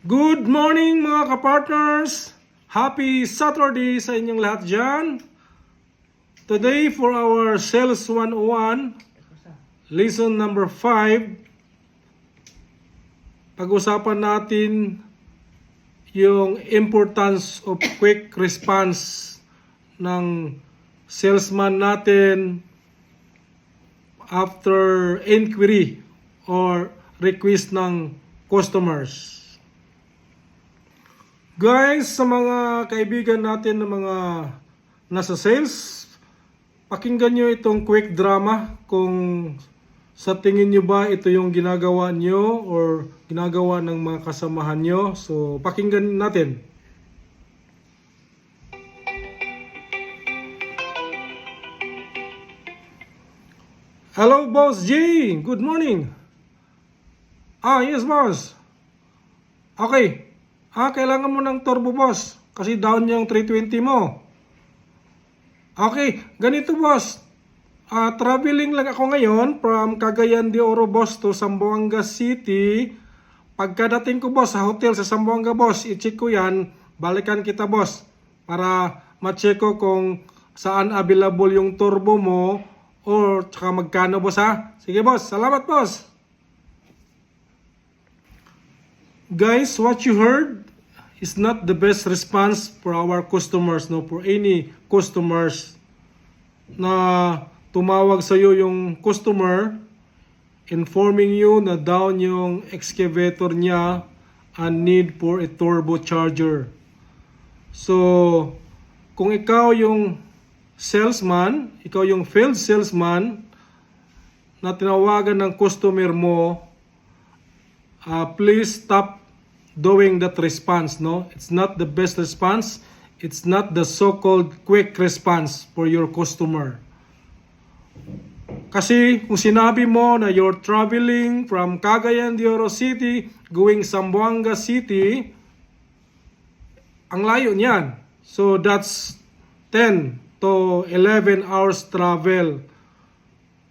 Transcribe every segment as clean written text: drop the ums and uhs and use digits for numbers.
Good morning mga kapartners! Happy Saturday sa inyong lahat dyan. Today for our Sales 101, lesson number 5, pag-usapan natin yung importance of quick response ng salesman natin after inquiry or request ng customers. Guys, sa mga kaibigan natin na mga nasa sales, pakinggan nyo itong quick drama kung sa tingin nyo ba ito yung ginagawa nyo or ginagawa ng mga kasamahan nyo. So, pakinggan natin. Hello, Boss J. Good morning. Yes, boss. Okay. Kailangan mo ng turbo, boss. Kasi down yung 320 mo. Okay, ganito, boss. Traveling lang ako ngayon from Cagayan de Oro, boss, to Zamboanga City. Pagkadating ko, boss, sa hotel sa Zamboanga, boss, i-check ko yan. Balikan kita, boss. Para ma-check ko kung saan available yung turbo mo or tsaka magkano, boss, ha? Sige, boss. Salamat, boss. Guys, what you heard is not the best response for our customers, no? For any customers na tumawag sa iyo yung customer informing you na down yung excavator niya and need for a turbo charger. So, kung ikaw yung salesman, ikaw yung field salesman na tinawagan ng customer mo, please stop doing that response, no? It's not the best response. It's not the so-called quick response for your customer. Kasi kung sinabi mo na you're traveling from Cagayan de Oro City going Zamboanga City, ang layo niyan. So that's 10 to 11 hours travel.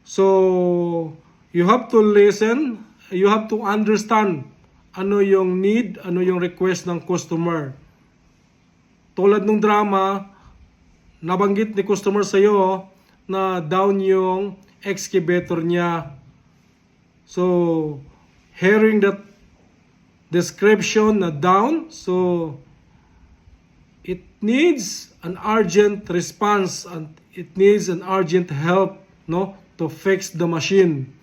So you have to listen, you have to understand ano yung need, ano yung request ng customer. Tulad ng drama, nabanggit ni customer sa iyo na down yung excavator niya. So, hearing that description na down, so it needs an urgent response and it needs an urgent help, no, to fix the machine.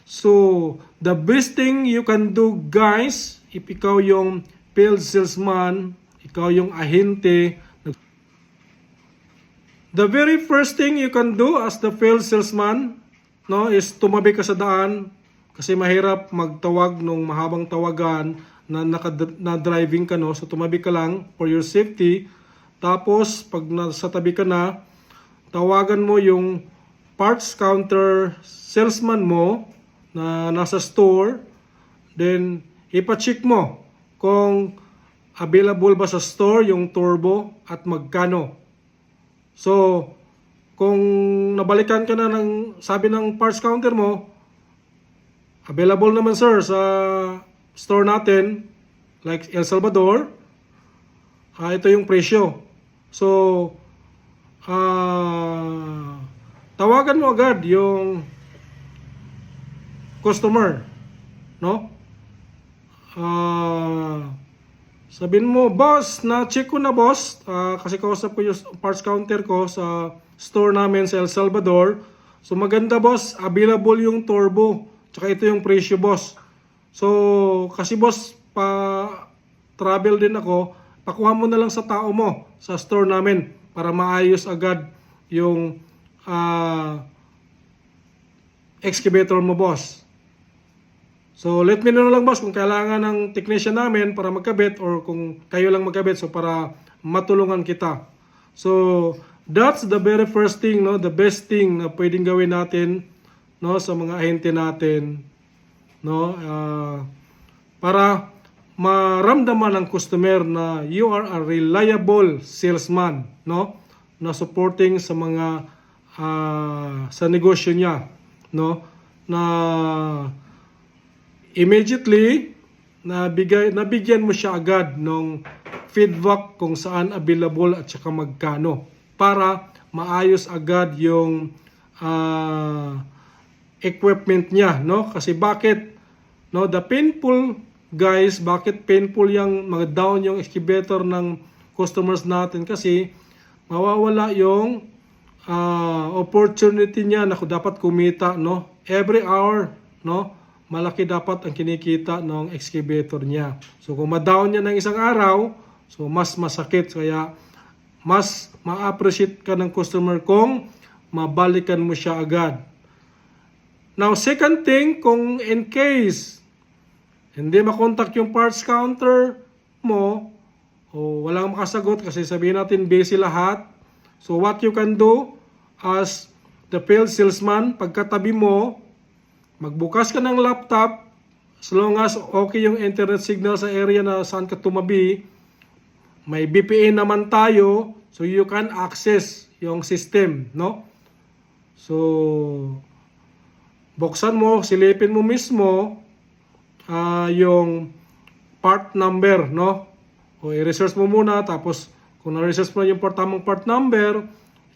So, the best thing you can do, guys, if ikaw yung field salesman, ikaw yung ahente, the very first thing you can do as the field salesman, no, is tumabi ka sa daan kasi mahirap magtawag nung mahabang tawagan na driving ka, no. So, tumabi ka lang for your safety. Tapos, pag nasa tabi ka na, tawagan mo yung parts counter salesman mo na nasa store, then ipa-check mo kung available ba sa store yung turbo at magkano. So, kung nabalikan ka na ng sabi ng parts counter mo, available naman sir sa store natin, like El Salvador, ito yung presyo. So, tawagan mo agad yung customer, no? Sabihin mo, boss, na-check ko na, boss. Kasi kausap ko yung parts counter ko sa store namin sa El Salvador. So, maganda, boss. Available yung turbo. Tsaka ito yung presyo, boss. So, kasi, boss, travel din ako. Pakuha mo na lang sa tao mo sa store namin para maayos agad yung excavator mo, boss. So, let me know lang, boss, kung kailangan ng technician namin para magkabit or kung kayo lang magkabit, so para matulungan kita. So, that's the very first thing, no, the best thing na pwedeng gawin natin, no, sa mga ahente natin, no, para maramdaman ng customer na you are a reliable salesman, no, na supporting sa mga sa negosyo niya, no, na immediately nabigyan mo siya agad ng feedback kung saan available at saka magkano para maayos agad yung equipment niya, no? Kasi bakit, no, the painful guys, bakit painful yung mga down yung excavator ng customers natin? Kasi mawawala yung opportunity niya na dapat kumita, no? Every hour, no? Malaki dapat ang kinikita ng excavator niya. So kung ma-down niya ng isang araw, so mas masakit. Kaya mas ma-appreciate ka ng customer kung mabalikan mo siya agad. Now, second thing, kung in case hindi makontak yung parts counter mo o walang makasagot kasi sabihin natin busy lahat. So what you can do as the field salesman, pagkatabi mo, magbukas ka ng laptop, as long as okay yung internet signal sa area na saan ka tumabi, may VPN naman tayo, so you can access yung system, no? So, buksan mo, silipin mo mismo yung part number, no? O i-research mo muna, tapos kung na-research mo yung tamang part number,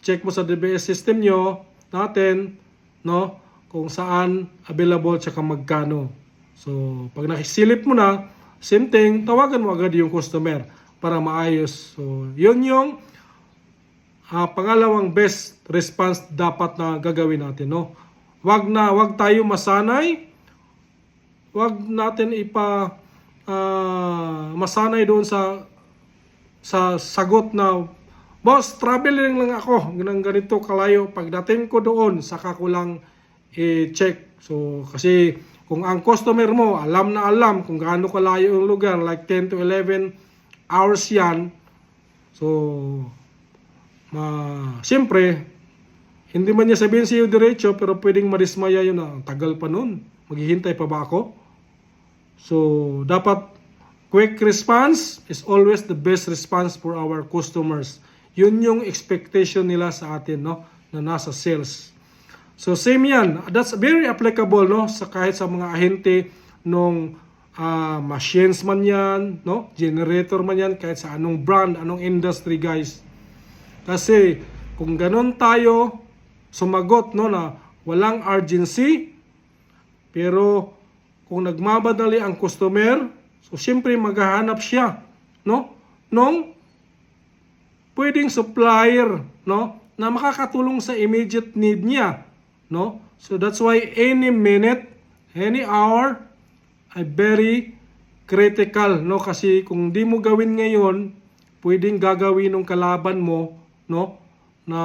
check mo sa DBS system nyo natin, no? Kung saan available tsaka magkano. So, pag nakisilip mo na, same thing, tawagan mo agad yung customer para maayos. So, yun yung pangalawang best response dapat na gagawin natin, no? Wag tayo masanay. Wag natin masanay doon sa sagot na, boss, traveling lang ako ng ganito kalayo. Pagdating ko doon, saka ko lang i-check. So, kasi kung ang customer mo, alam na alam kung gaano kalayo yung lugar, like 10 to 11 hours yan. So, siyempre, hindi man niya sabihin sa iyo diretso, pero pwedeng madismaya yun na, tagal pa nun. Maghihintay pa ba ako? So, dapat quick response is always the best response for our customers. Yun yung expectation nila sa atin, no? Na nasa sales. So, same yan. That's very applicable, no? Kahit sa mga ahente nung machines man yan, no? Generator man yan, kahit sa anong brand, anong industry, guys. Kasi, kung ganun tayo sumagot, no, na walang urgency, pero kung nagmamadali ang customer, so siyempre maghahanap siya, no, nung pwedeng supplier, no, na makakatulong sa immediate need niya, no. So that's why any minute, any hour ay very critical, no, kasi kung di mo gawin ngayon, pwedeng gagawin ng kalaban mo, no, na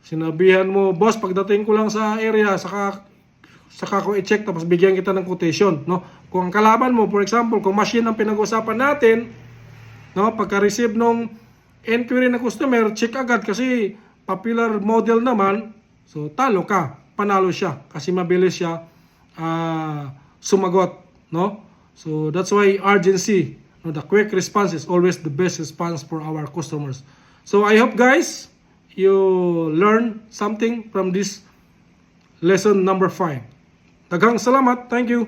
sinabihan mo, boss, pagdating ko lang sa area, saka ko i-check, tapos bigyan kita ng quotation, no? Kung ang kalaban mo, for example, kung machine ang pinag-usapan natin, no, pagka-receive nung inquiry ng customer, check agad kasi popular model naman, so talo ka, panalo siya, kasi mabilis siya sumagot, no? So that's why urgency, no, the quick response is always the best response for our customers. So I hope, guys, you learn something from this lesson number 5. Daghang salamat. Thank you.